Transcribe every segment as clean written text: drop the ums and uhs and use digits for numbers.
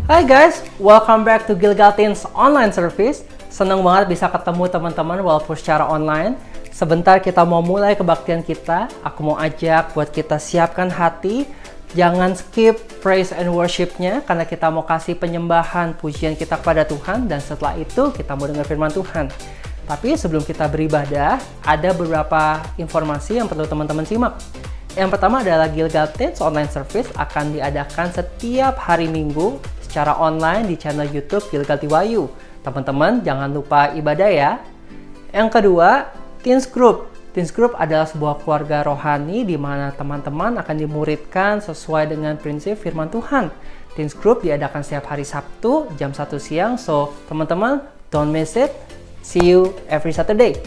Hai guys, welcome back to Gilgal Teens Online Service. Senang banget bisa ketemu teman-teman walaupun secara online. Sebentar kita mau mulai kebaktian kita. Aku mau ajak buat kita siapkan hati. Jangan skip praise and worship-nya karena kita mau kasih penyembahan pujian kita kepada Tuhan. Dan setelah itu kita mau dengar firman Tuhan. Tapi sebelum kita beribadah, ada beberapa informasi yang perlu teman-teman simak. Yang pertama adalah Gilgal Teens Online Service akan diadakan setiap hari Minggu secara online di channel YouTube Gilgal Tiwayu. Teman-teman jangan lupa ibadah ya. Yang kedua, Teens Group. Teens Group adalah sebuah keluarga rohani di mana teman-teman akan dimuridkan sesuai dengan prinsip firman Tuhan. Teens Group diadakan setiap hari Sabtu jam 1 siang. So, teman-teman don't miss it. See you every Saturday.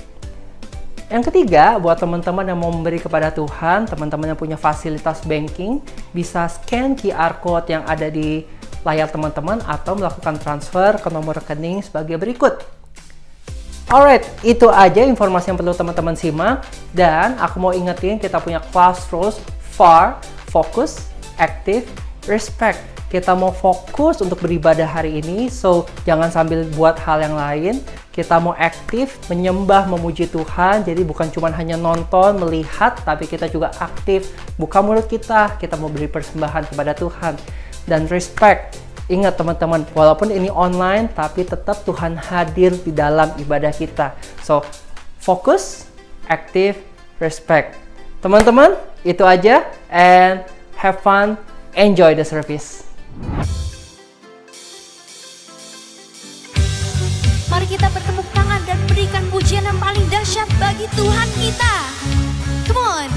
Yang ketiga, buat teman-teman yang mau memberi kepada Tuhan, teman-teman yang punya fasilitas banking, bisa scan QR Code yang ada di layar teman-teman atau melakukan transfer ke nomor rekening sebagai berikut. Alright, itu aja informasi yang perlu teman-teman simak. Dan aku mau ingetin kita punya class rules FAR, Focus, Active, Respect. Kita mau fokus untuk beribadah hari ini, so jangan sambil buat hal yang lain. Kita mau aktif, menyembah, memuji Tuhan. Jadi bukan cuma hanya nonton, melihat, tapi kita juga aktif. Buka mulut kita mau beri persembahan kepada Tuhan. Dan respect. Ingat teman-teman, walaupun ini online, tapi tetap Tuhan hadir di dalam ibadah kita. So, fokus, aktif, respect. Teman-teman, itu aja. And have fun, enjoy the service. Mari kita bertepuk tangan dan berikan pujian yang paling dahsyat bagi Tuhan kita. Come on.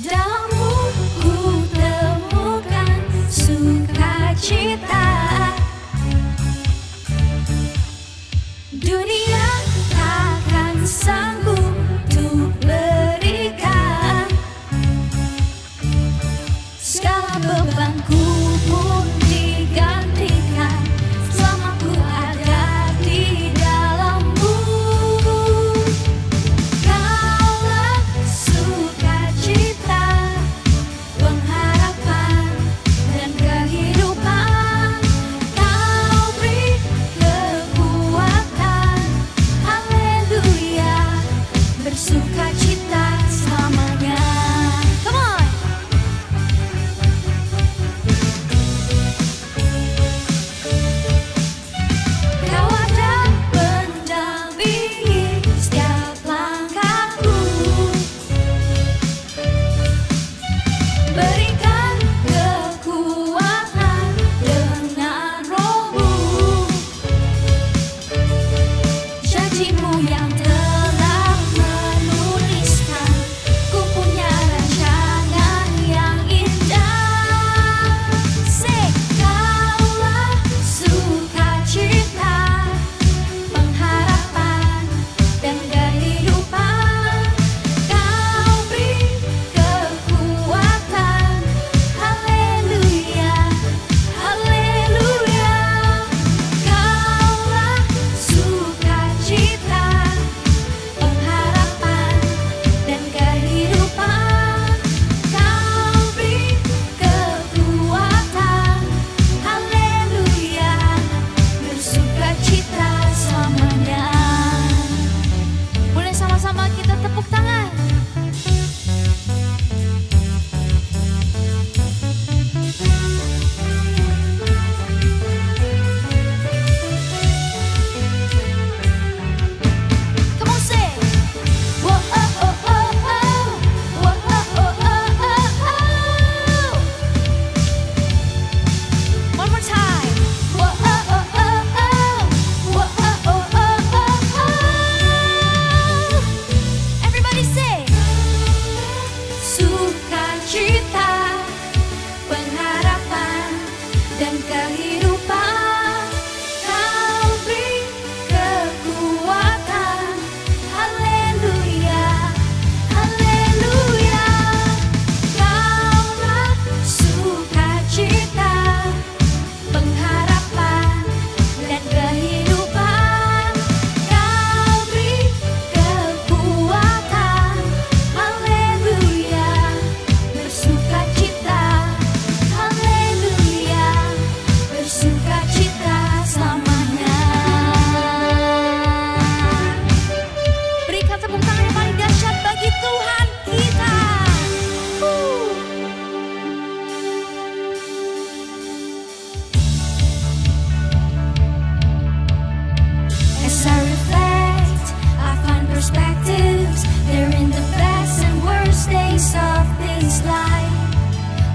Dalammu ku temukan sukacita. Dunia takkan sanggup untuk berikan. Segala bebanku pun digantikan selama ku ada di dalammu. Kaulah sukacita, pengharapan dan kehidupan. Kau beri kekuatan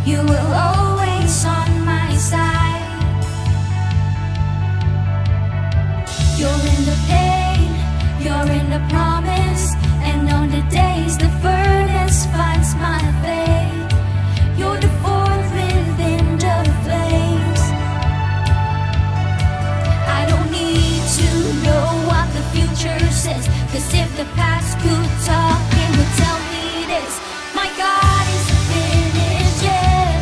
You were always on my side. You're in the pain, you're in the promise, and on the days the furnace finds my faith, you're the fourth within the flames. I don't need to know what the future says, 'cause if the past could talk, it would tell me this: my God isn't finished yet.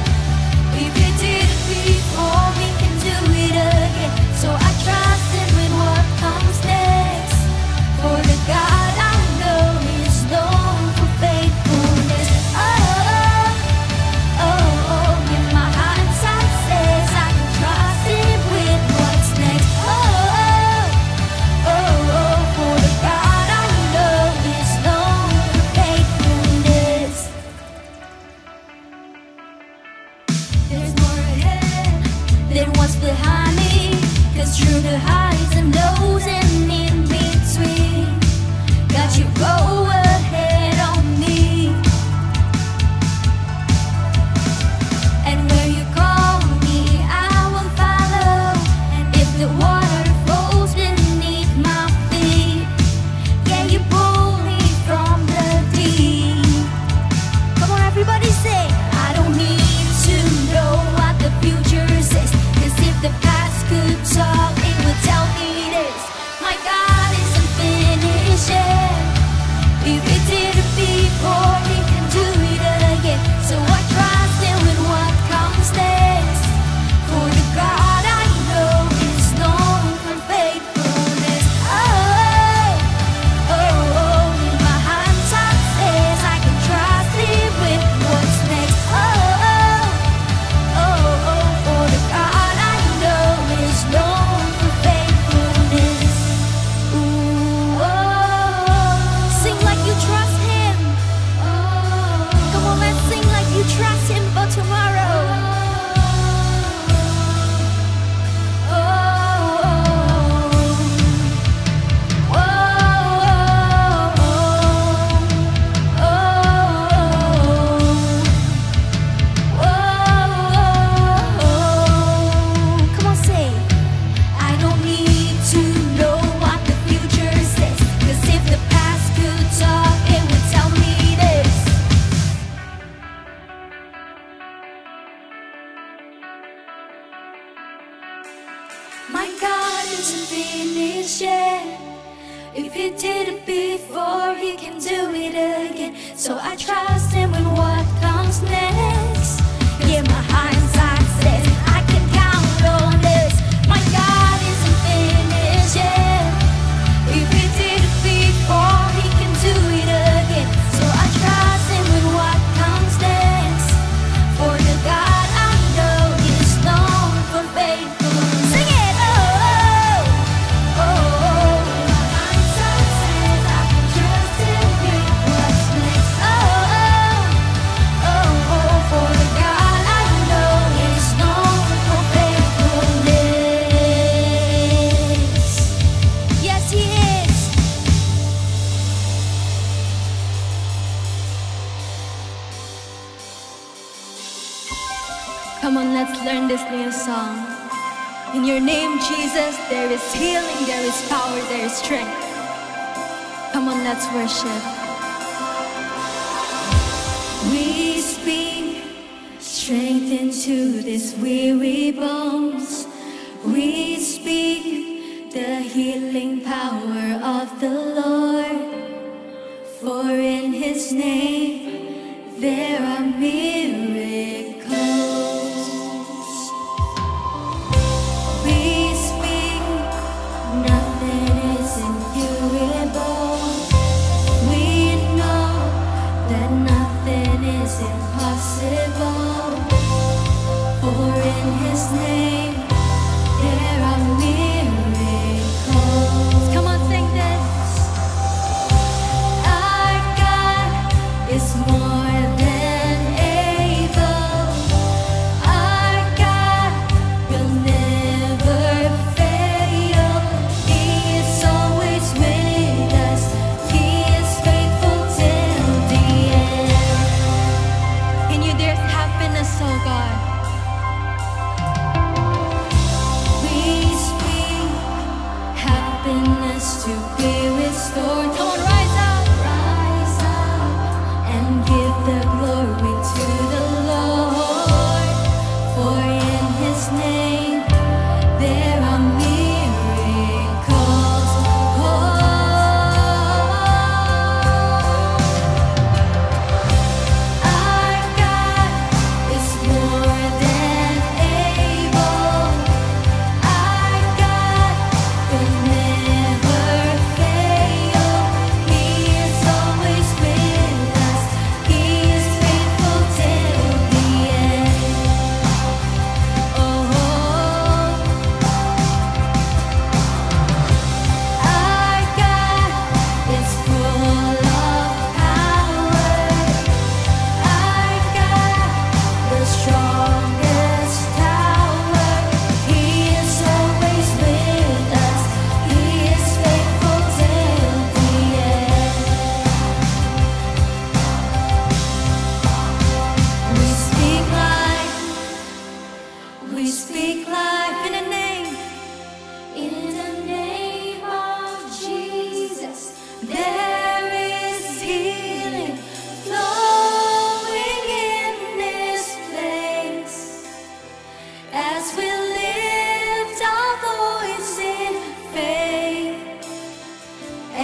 If He did it before, He can do it again. So I trust Him with what comes next. For the God I know is known for faithfulness. In my hindsight says I can trust Him with what's next. For the God I know is known for faithfulness. There's more ahead than what's behind me, 'cause through the highs and lows and in between, got you go ahead on me. And where you call me, I will follow. And if the water flows beneath my feet, yeah, you pull me from the deep. Come on, everybody say, I don't need to know what the future says, 'cause if the past could talk, it would tell me this: my God isn't finished yet. If He did it before, He can do it again. So I trust Him with what comes next. For the God I know is known for faithfulness. In my hindsight says I can trust Him with what's next. For the God I know is known for faithfulness. Sing like you trust Him. Come on, let's sing like you trust Him for tomorrow. Come on, say, I don't need to know what the future says, 'cause if the past could talk, it would tell me this: my God isn't finished yet. If He did it before, He can do it again. So I trust Him with what comes next. Yeah, my hindsight says I can count on this: my God isn't finished yet. If He did it before, He can do it again. So I trust Him with what comes next. For the God I know is known for faithfulness. Sing it! My hindsight says I can trust Him with what's next. For the God I know is known for faithfulness. Yes, He is. Come on, let's learn this new song. In your name, Jesus, there is healing, there is power, there is strength. Come on, let's worship. We speak strength into these weary bones. We speak the healing power of the Lord. For in His name there are miracles. We speak, nothing is incurable. We know that nothing is impossible. For in His name there are miracles. Come on, sing this. Our God is more than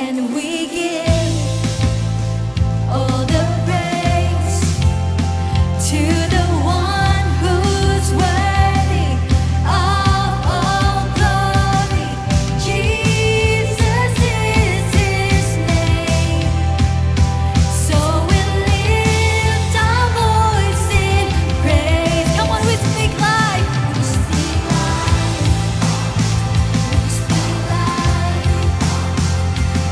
and we give all the praise to the one who's worthy of all glory. Jesus is his name. So we lift our voice in praise. Come on, we speak life. We speak life. We speak life.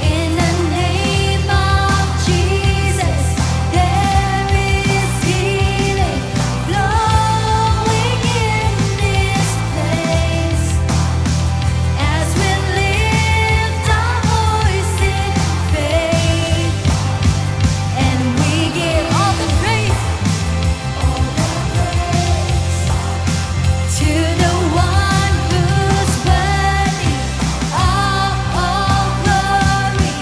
In the name of Jesus, there is healing flowing in this place. As we lift our voice in faith, and we give all the praise to the one who's worthy of all glory.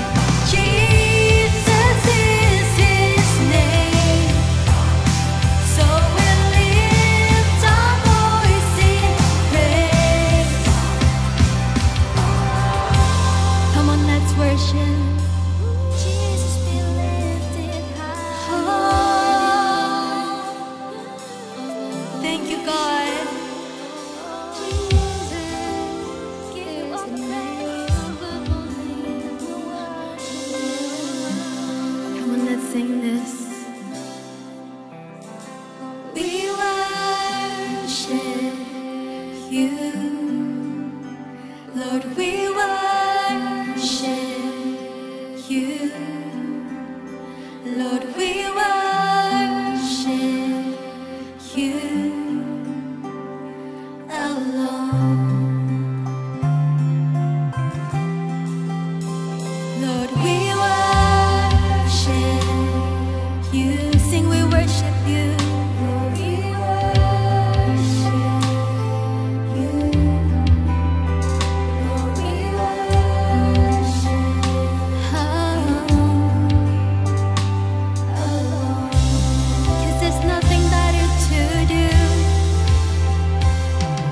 Jesus is his name. So we lift our voice in praise. Come on, let's worship. Jesus be lifted high. Thank you, God. Come on, let's sing this. We worship you, Lord. We worship you, Lord. We worship you alone. Lord, we worship you. Sing, we worship you. Lord, we worship you. Lord, we worship alone. 'Cause there's nothing better to do.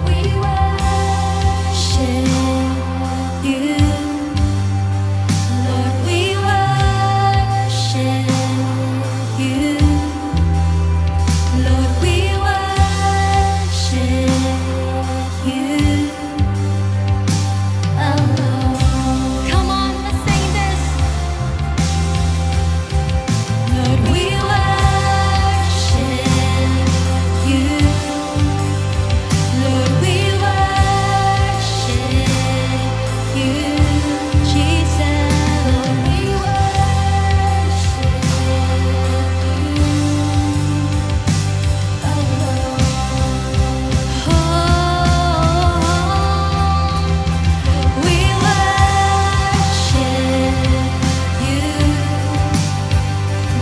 We worship you. Lord, we worship you. Lord, we worship you alone. Come on, let's sing this. Lord, we worship you. Lord, we worship you, Jesus. Lord, we worship you alone. Oh, we worship you.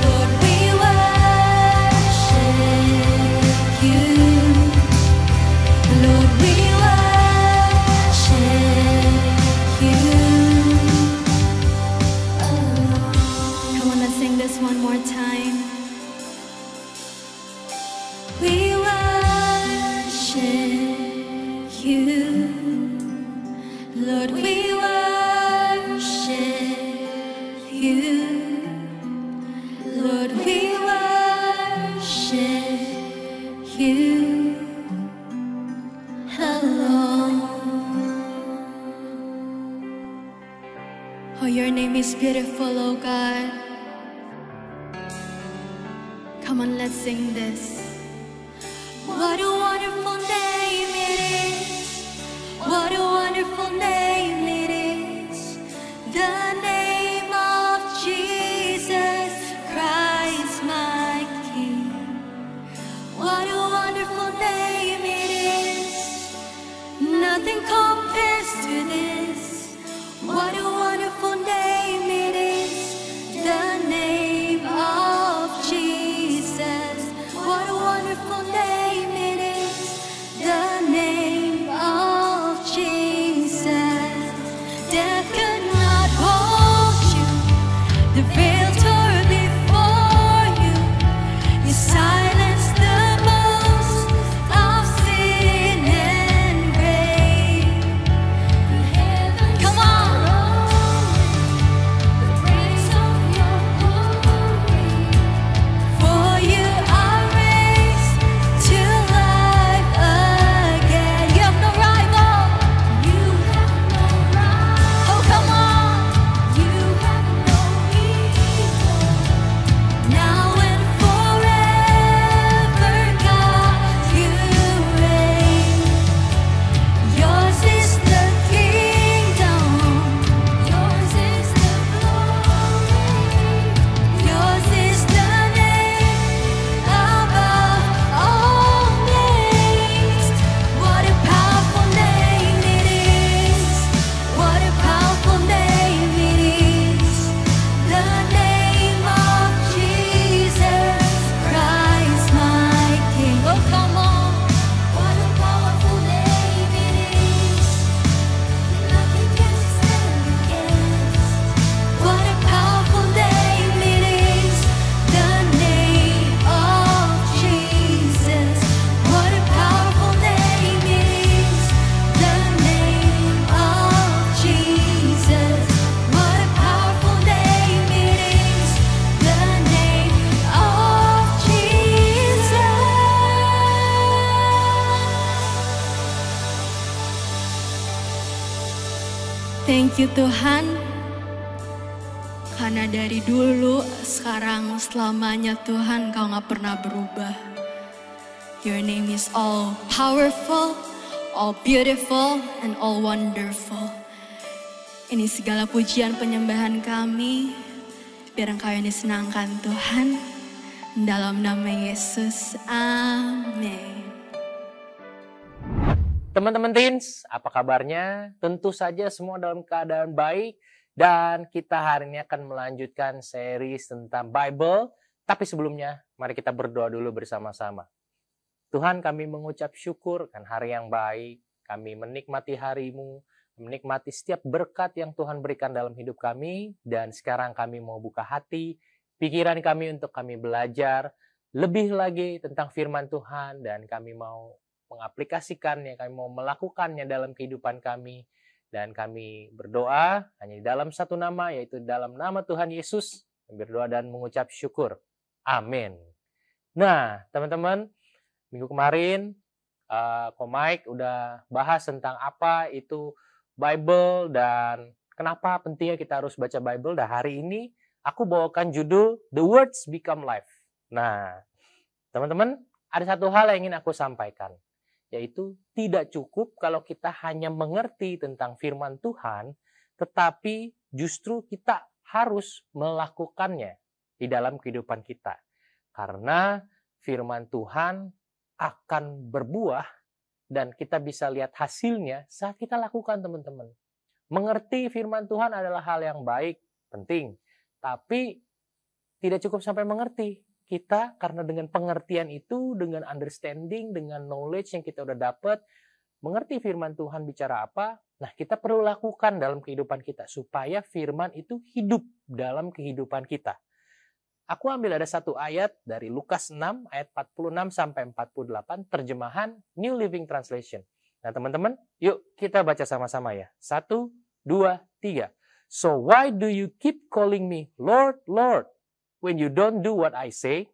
Lord, we worship you. Lord, we worship you alone. Come on, let's sing this one more time. We worship you. Lord, we worship you. Lord, we worship you alone. Oh, your name is beautiful, oh God. Come on, let's sing this. What a wonderful name it is. What a wonderful name it is. The name of Jesus Christ, my King. What a wonderful name it is. Nothing compares to this. What a wonderful name it is. The name of Jesus. What a wonderful name it is. The name of Jesus. Death could not hold you Tuhan, karena dari dulu, sekarang, selamanya Tuhan Kau gak pernah berubah. Your name is all powerful, all beautiful, and all wonderful. Ini segala pujian penyembahan kami, biar Engkau yang disenangkan Tuhan. Dalam nama Yesus, amin. Teman-teman teens, apa kabarnya? Tentu saja semua dalam keadaan baik. Dan kita hari ini akan melanjutkan series tentang Bible. Tapi sebelumnya, mari kita berdoa dulu bersama-sama. Tuhan, kami mengucap syukur kan hari yang baik. Kami menikmati hari-Mu, menikmati setiap berkat yang Tuhan berikan dalam hidup kami. Dan sekarang kami mau buka hati, pikiran kami untuk kami belajar lebih lagi tentang firman Tuhan. Dan kami mau mengaplikasikannya, kami mau melakukannya dalam kehidupan kami. Dan kami berdoa hanya di dalam satu nama, yaitu dalam nama Tuhan Yesus. Berdoa dan mengucap syukur. Amin. Nah, teman-teman, minggu kemarin, Ko Mike udah bahas tentang apa itu Bible dan kenapa pentingnya kita harus baca Bible. Dan hari ini, aku bawakan judul The Words Become Life. Nah, teman-teman, ada satu hal yang ingin aku sampaikan. Yaitu tidak cukup kalau kita hanya mengerti tentang firman Tuhan, tetapi justru kita harus melakukannya di dalam kehidupan kita. Karena firman Tuhan akan berbuah dan kita bisa lihat hasilnya saat kita lakukan, teman-teman. Mengerti firman Tuhan adalah hal yang baik, penting. Tapi tidak cukup sampai mengerti. Kita karena dengan pengertian itu, dengan understanding, dengan knowledge yang kita udah dapat, mengerti firman Tuhan bicara apa, nah kita perlu lakukan dalam kehidupan kita supaya firman itu hidup dalam kehidupan kita. Aku ambil ada satu ayat dari Lukas 6 ayat 46 sampai 48 terjemahan New Living Translation. Nah, teman-teman, yuk kita baca sama-sama ya. 1, 2, 3. So why do you keep calling me Lord, Lord? When you don't do what I say,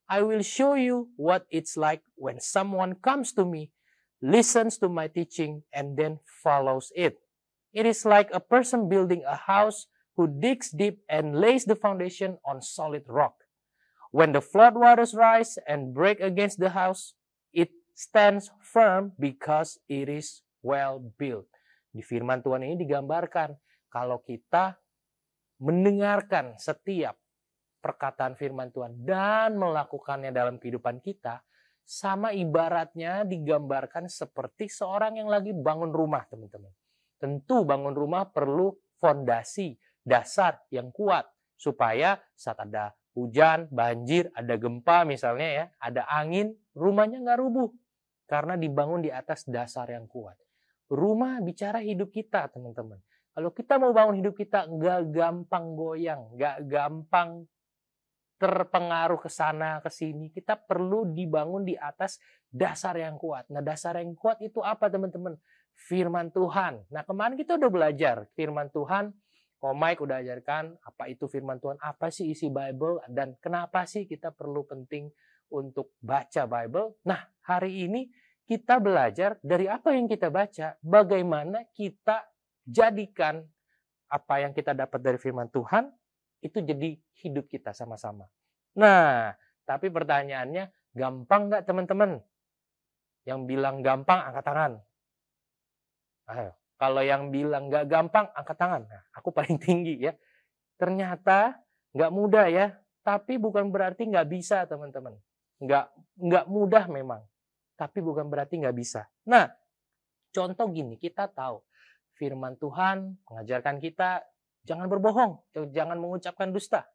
I will show you what it's like when someone comes to me, listens to my teaching, and then follows it. It is like a person building a house who digs deep and lays the foundation on solid rock. When the floodwaters rise and break against the house, it stands firm because it is well built. Di firman Tuhan ini digambarkan kalau kita mendengarkan setiap perkataan firman Tuhan dan melakukannya dalam kehidupan kita, sama ibaratnya digambarkan seperti seorang yang lagi bangun rumah, teman-teman. Tentu bangun rumah perlu fondasi, dasar yang kuat, supaya saat ada hujan, banjir, ada gempa misalnya ya, ada angin, rumahnya nggak rubuh, karena dibangun di atas dasar yang kuat. Rumah bicara hidup kita, teman-teman. Kalau kita mau bangun hidup kita, nggak gampang goyang, nggak gampang terpengaruh ke sana, ke sini. Kita perlu dibangun di atas dasar yang kuat. Nah, dasar yang kuat itu apa, teman-teman? Firman Tuhan. Nah, kemarin kita udah belajar firman Tuhan. Ko Mike udah ajarkan apa itu firman Tuhan, apa sih isi Bible, dan kenapa sih kita perlu penting untuk baca Bible. Nah, hari ini kita belajar dari apa yang kita baca, bagaimana kita jadikan apa yang kita dapat dari firman Tuhan, itu jadi hidup kita sama-sama. Nah, tapi pertanyaannya, gampang nggak teman-teman? Yang bilang gampang, angkat tangan. Ayo. Kalau yang bilang nggak gampang, angkat tangan. Nah, aku paling tinggi ya. Ternyata nggak mudah ya. Tapi bukan berarti nggak bisa, teman-teman. Nggak mudah memang. Tapi bukan berarti nggak bisa. Nah, contoh gini, kita tahu firman Tuhan mengajarkan kita jangan berbohong, jangan mengucapkan dusta.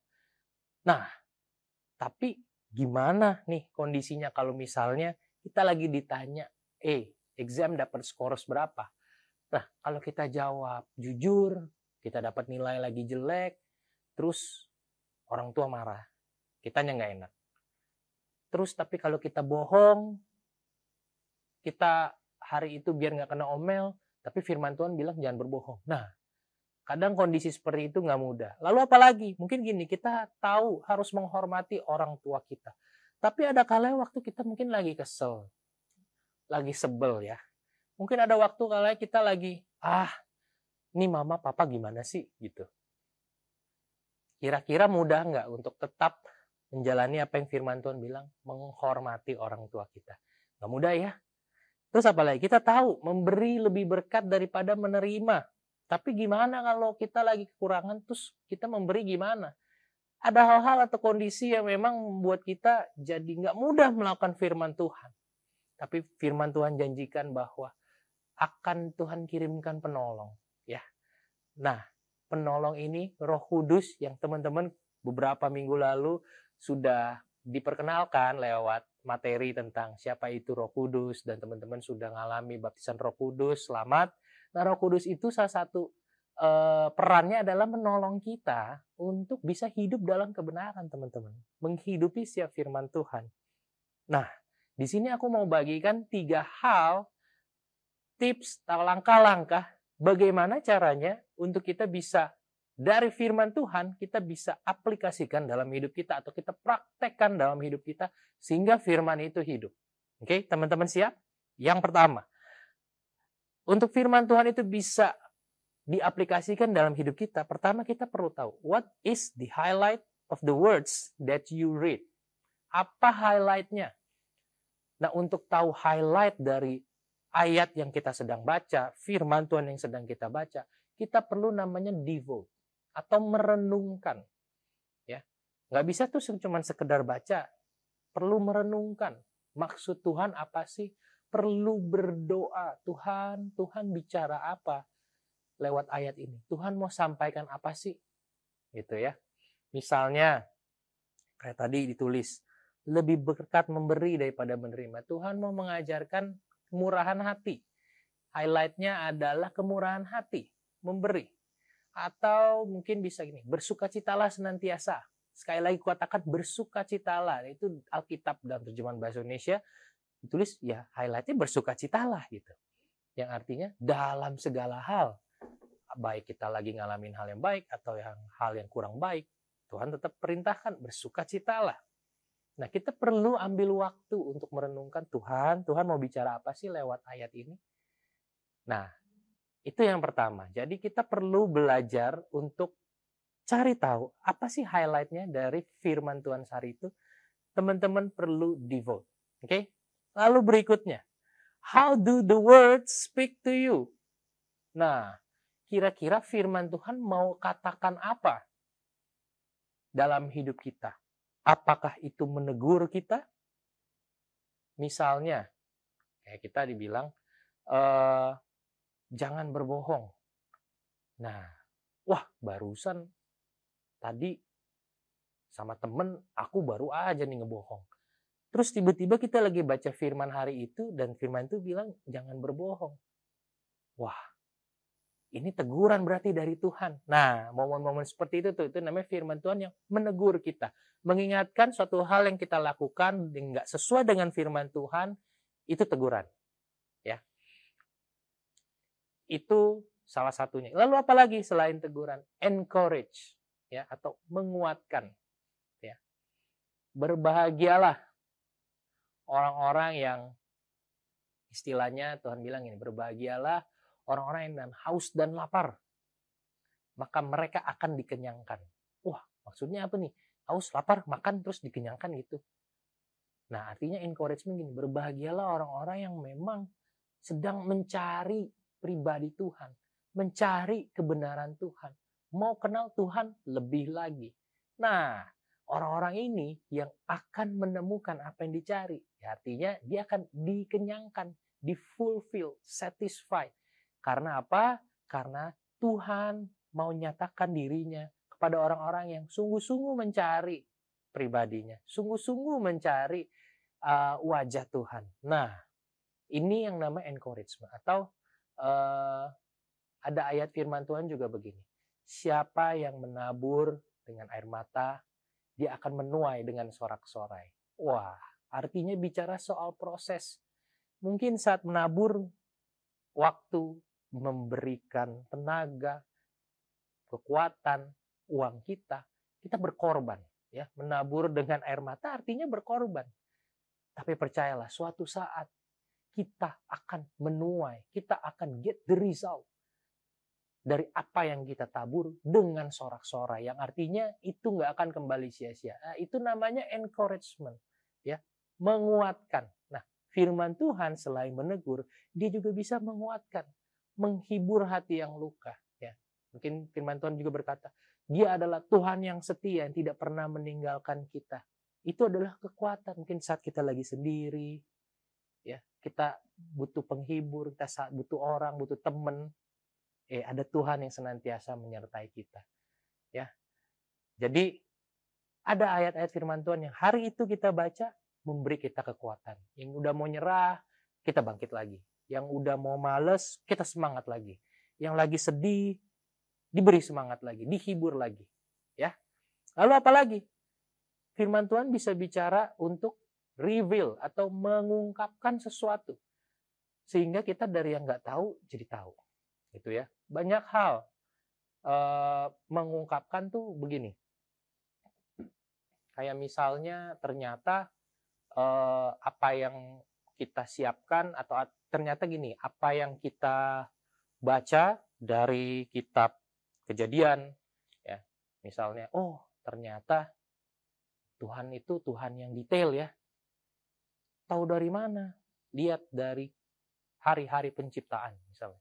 Nah, tapi gimana nih kondisinya kalau misalnya kita lagi ditanya, exam dapat skor berapa? Nah, kalau kita jawab jujur, kita dapat nilai lagi jelek, terus orang tua marah, kitanya nggak enak. Terus tapi kalau kita bohong, kita hari itu biar nggak kena omel, tapi firman Tuhan bilang jangan berbohong. Nah, kadang kondisi seperti itu nggak mudah. Lalu apa lagi? Mungkin gini, kita tahu harus menghormati orang tua kita. Tapi ada kalanya waktu kita mungkin lagi kesel, lagi sebel ya. Mungkin ada waktu kalanya kita lagi, Ini mama papa gimana sih gitu. Kira-kira mudah nggak untuk tetap menjalani apa yang firman Tuhan bilang, menghormati orang tua kita? Nggak mudah ya. Terus apalagi kita tahu memberi lebih berkat daripada menerima. Tapi gimana kalau kita lagi kekurangan terus kita memberi gimana? Ada hal-hal atau kondisi yang memang membuat kita jadi nggak mudah melakukan firman Tuhan. Tapi firman Tuhan janjikan bahwa akan Tuhan kirimkan penolong. Ya. Nah, penolong ini Roh Kudus yang teman-teman beberapa minggu lalu sudah diperkenalkan lewat materi tentang siapa itu Roh Kudus dan teman-teman sudah mengalami baptisan Roh Kudus, selamat. Nah, Roh Kudus itu salah satu perannya adalah menolong kita untuk bisa hidup dalam kebenaran, teman-teman. Menghidupi setiap firman Tuhan. Nah, di sini aku mau bagikan 3 hal, tips atau langkah-langkah bagaimana caranya untuk kita bisa dari firman Tuhan, kita bisa aplikasikan dalam hidup kita atau kita praktekkan dalam hidup kita sehingga firman itu hidup. Oke, teman-teman siap? Yang pertama, untuk firman Tuhan itu bisa diaplikasikan dalam hidup kita, pertama kita perlu tahu, what is the highlight of the words that you read? Apa highlightnya? Nah, untuk tahu highlight dari ayat yang kita sedang baca, firman Tuhan yang sedang kita baca, kita perlu namanya devote atau merenungkan. Ya, nggak bisa tuh cuma sekedar baca, perlu merenungkan. Maksud Tuhan apa sih? Perlu berdoa, Tuhan bicara apa lewat ayat ini? Tuhan mau sampaikan apa sih? Gitu ya. Misalnya, kayak tadi ditulis, lebih berkat memberi daripada menerima. Tuhan mau mengajarkan kemurahan hati. Highlight-nya adalah kemurahan hati, memberi. Atau mungkin bisa gini, bersukacitalah senantiasa. Sekali lagi katakan bersukacitalah. Itu Alkitab dalam terjemahan bahasa Indonesia ditulis ya highlight-nya bersukacitalah gitu. Yang artinya dalam segala hal, baik kita lagi ngalamin hal yang baik atau hal yang kurang baik, Tuhan tetap perintahkan bersukacitalah. Nah, kita perlu ambil waktu untuk merenungkan Tuhan mau bicara apa sih lewat ayat ini? Nah, itu yang pertama. Jadi kita perlu belajar untuk cari tahu apa sih highlight-nya dari firman Tuhan hari itu. Teman-teman perlu devote. Oke? Lalu berikutnya, how do the words speak to you? Nah, kira-kira firman Tuhan mau katakan apa dalam hidup kita? Apakah itu menegur kita? Misalnya, kayak kita dibilang, jangan berbohong. Nah, wah barusan tadi sama temen, aku baru aja nih ngebohong. Terus tiba-tiba kita lagi baca firman hari itu, dan firman itu bilang, jangan berbohong. Wah, ini teguran berarti dari Tuhan. Nah, momen-momen seperti itu tuh, itu namanya firman Tuhan yang menegur kita. Mengingatkan suatu hal yang kita lakukan yang nggak sesuai dengan firman Tuhan, itu teguran. Ya. Itu salah satunya. Lalu apa lagi selain teguran? Encourage, ya, atau menguatkan. Ya. Berbahagialah orang-orang yang istilahnya Tuhan bilang ini, berbahagialah orang-orang yang haus dan lapar, maka mereka akan dikenyangkan. Wah, maksudnya apa nih? Haus, lapar, makan, terus dikenyangkan gitu. Nah, artinya encouragement gini, berbahagialah orang-orang yang memang sedang mencari pribadi Tuhan, mencari kebenaran Tuhan, mau kenal Tuhan lebih lagi. Nah, orang-orang ini yang akan menemukan apa yang dicari, ya, artinya dia akan dikenyangkan, di-fulfill, satisfied. Karena apa? Karena Tuhan mau nyatakan dirinya kepada orang-orang yang sungguh-sungguh mencari pribadinya, sungguh-sungguh mencari wajah Tuhan. Nah, ini yang namanya encouragement. Atau ada ayat firman Tuhan juga begini, siapa yang menabur dengan air mata, dia akan menuai dengan sorak-sorai. Wah, artinya bicara soal proses. Mungkin saat menabur, waktu, memberikan tenaga, kekuatan, uang kita berkorban. Ya, menabur dengan air mata artinya berkorban. Tapi percayalah, suatu saat kita akan menuai, kita akan get the result. dari apa yang kita tabur dengan sorak-sorai, yang artinya itu nggak akan kembali sia-sia. Nah, itu namanya encouragement, ya, menguatkan. Nah, firman Tuhan selain menegur, dia juga bisa menguatkan, menghibur hati yang luka. Ya, mungkin firman Tuhan juga berkata, Dia adalah Tuhan yang setia, yang tidak pernah meninggalkan kita. Itu adalah kekuatan. Mungkin saat kita lagi sendiri, ya, kita butuh penghibur, kita saat butuh orang, butuh teman, ada Tuhan yang senantiasa menyertai kita. Ya, jadi ada ayat-ayat firman Tuhan yang hari itu kita baca, memberi kita kekuatan. Yang udah mau nyerah, kita bangkit lagi. Yang udah mau males, kita semangat lagi. Yang lagi sedih, diberi semangat lagi, dihibur lagi. Ya. Lalu apa lagi? Firman Tuhan bisa bicara untuk reveal atau mengungkapkan sesuatu. Sehingga kita dari yang nggak tahu, jadi tahu. Gitu ya. Banyak hal mengungkapkan tuh begini. Kayak misalnya ternyata apa yang kita siapkan atau ternyata gini, apa yang kita baca dari kitab Kejadian, ya, misalnya, oh ternyata Tuhan itu Tuhan yang detail ya. Tahu dari mana? Lihat dari hari-hari penciptaan misalnya.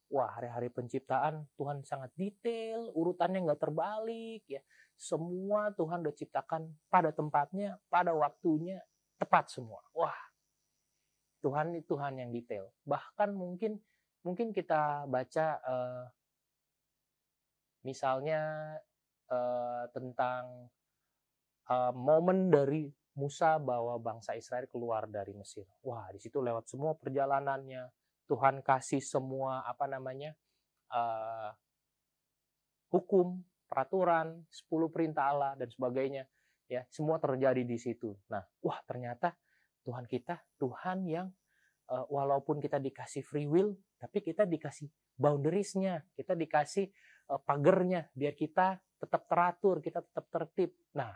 Wah, hari-hari penciptaan Tuhan sangat detail, urutannya nggak terbalik ya. Semua Tuhan udah ciptakan pada tempatnya, pada waktunya, tepat semua. Wah, Tuhan itu Tuhan yang detail. Bahkan mungkin kita baca misalnya tentang momen dari Musa bawa bangsa Israel keluar dari Mesir. Wah, di situ lewat semua perjalanannya, Tuhan kasih semua hukum, peraturan, 10 perintah Allah dan sebagainya. Ya, semua terjadi di situ. Nah, wah ternyata Tuhan kita Tuhan yang walaupun kita dikasih free will, tapi kita dikasih boundariesnya, kita dikasih pagernya, biar kita tetap teratur, kita tetap tertib. Nah,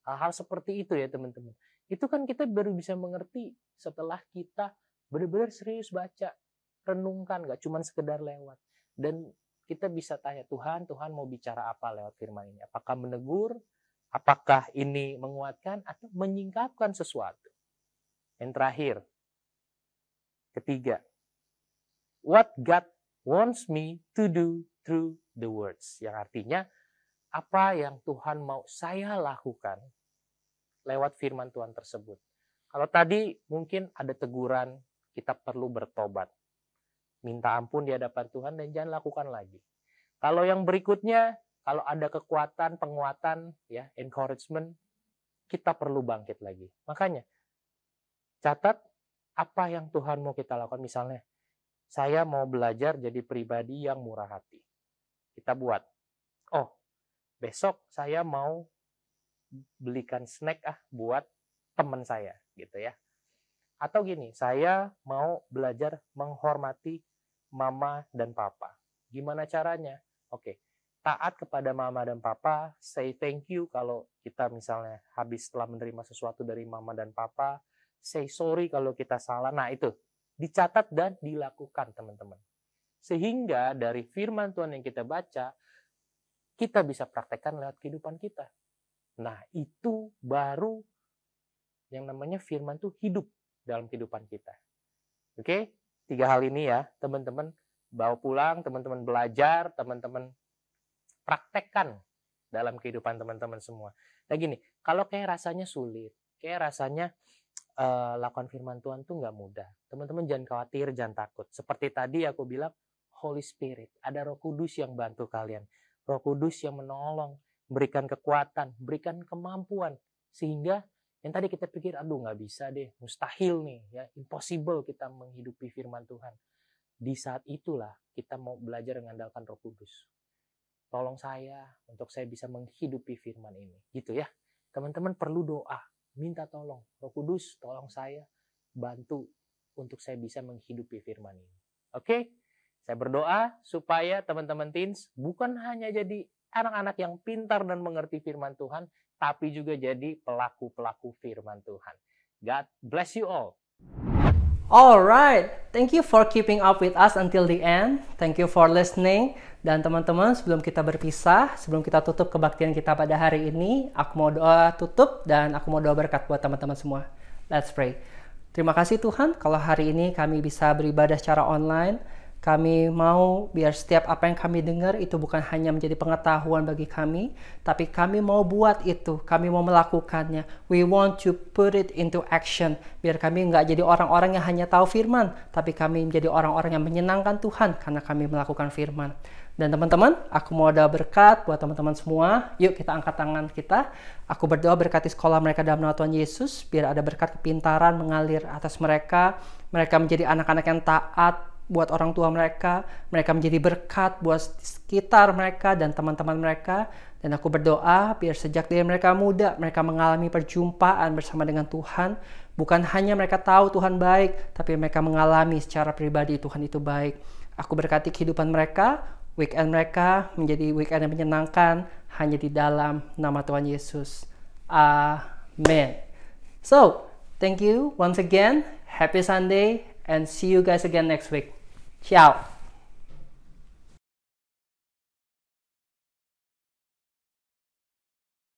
hal-hal seperti itu ya teman-teman. Itu kan kita baru bisa mengerti setelah kita benar-benar serius baca, renungkan, gak cuma sekedar lewat. Dan kita bisa tanya, Tuhan mau bicara apa lewat firman ini? Apakah menegur? Apakah ini menguatkan? Atau menyingkapkan sesuatu? Yang terakhir, ketiga, what God wants me to do through the words. Yang artinya, apa yang Tuhan mau saya lakukan lewat firman Tuhan tersebut. Kalau tadi mungkin ada teguran, kita perlu bertobat. Minta ampun di hadapan Tuhan dan jangan lakukan lagi. Kalau yang berikutnya, kalau ada kekuatan, penguatan, ya, encouragement, kita perlu bangkit lagi. Makanya, catat apa yang Tuhan mau kita lakukan. Misalnya, saya mau belajar jadi pribadi yang murah hati. Kita buat, oh, besok saya mau belikan snack buat teman saya, gitu ya. Atau gini, saya mau belajar menghormati mama dan papa. Gimana caranya? Oke, taat kepada mama dan papa, say thank you kalau kita misalnya habis setelah menerima sesuatu dari mama dan papa, say sorry kalau kita salah. Nah itu, dicatat dan dilakukan teman-teman. Sehingga dari firman Tuhan yang kita baca, kita bisa praktekkan lewat kehidupan kita. Nah itu baru yang namanya firman itu hidup dalam kehidupan kita. Oke, 3 hal ini ya teman-teman bawa pulang, teman-teman belajar, teman-teman praktekkan dalam kehidupan teman-teman semua. Nah gini, kalau kayak rasanya sulit, kayak rasanya lakukan firman Tuhan tuh nggak mudah. Teman-teman jangan khawatir, jangan takut. Seperti tadi aku bilang, Holy Spirit, ada Roh Kudus yang bantu kalian. Roh Kudus yang menolong, berikan kekuatan, berikan kemampuan. Sehingga yang tadi kita pikir, aduh nggak bisa deh, mustahil nih, ya, impossible kita menghidupi firman Tuhan. Di saat itulah kita mau belajar mengandalkan Roh Kudus. Tolong saya untuk saya bisa menghidupi firman ini, gitu ya. Teman-teman perlu doa, minta tolong, Roh Kudus tolong saya, bantu untuk saya bisa menghidupi firman ini. Oke, saya berdoa supaya teman-teman teens bukan hanya jadi anak-anak yang pintar dan mengerti firman Tuhan, tapi juga jadi pelaku-pelaku firman Tuhan. God bless you all. Alright, thank you for keeping up with us until the end. Thank you for listening. Dan teman-teman, sebelum kita berpisah, sebelum kita tutup kebaktian kita pada hari ini, aku mau doa tutup dan aku mau doa berkat buat teman-teman semua. Let's pray. Terima kasih Tuhan, kalau hari ini kami bisa beribadah secara online. Kami mau biar setiap apa yang kami dengar itu bukan hanya menjadi pengetahuan bagi kami, tapi kami mau buat itu, kami mau melakukannya. We want to put it into action, biar kami nggak jadi orang-orang yang hanya tahu firman, tapi kami menjadi orang-orang yang menyenangkan Tuhan karena kami melakukan firman. Dan teman-teman, aku mau doa berkat buat teman-teman semua. Yuk kita angkat tangan kita. Aku berdoa berkati sekolah mereka dalam nama Tuhan Yesus, biar ada berkat kepintaran mengalir atas mereka. Mereka menjadi anak-anak yang taat buat orang tua mereka menjadi berkat buat sekitar mereka dan teman-teman mereka. Dan aku berdoa biar sejak dari mereka muda, mereka mengalami perjumpaan bersama dengan Tuhan. Bukan hanya mereka tahu Tuhan baik, tapi mereka mengalami secara pribadi Tuhan itu baik. Aku berkati kehidupan mereka, weekend mereka menjadi weekend yang menyenangkan hanya di dalam nama Tuhan Yesus. Amen. So, thank you once again. Happy Sunday and see you guys again next week. Ciao.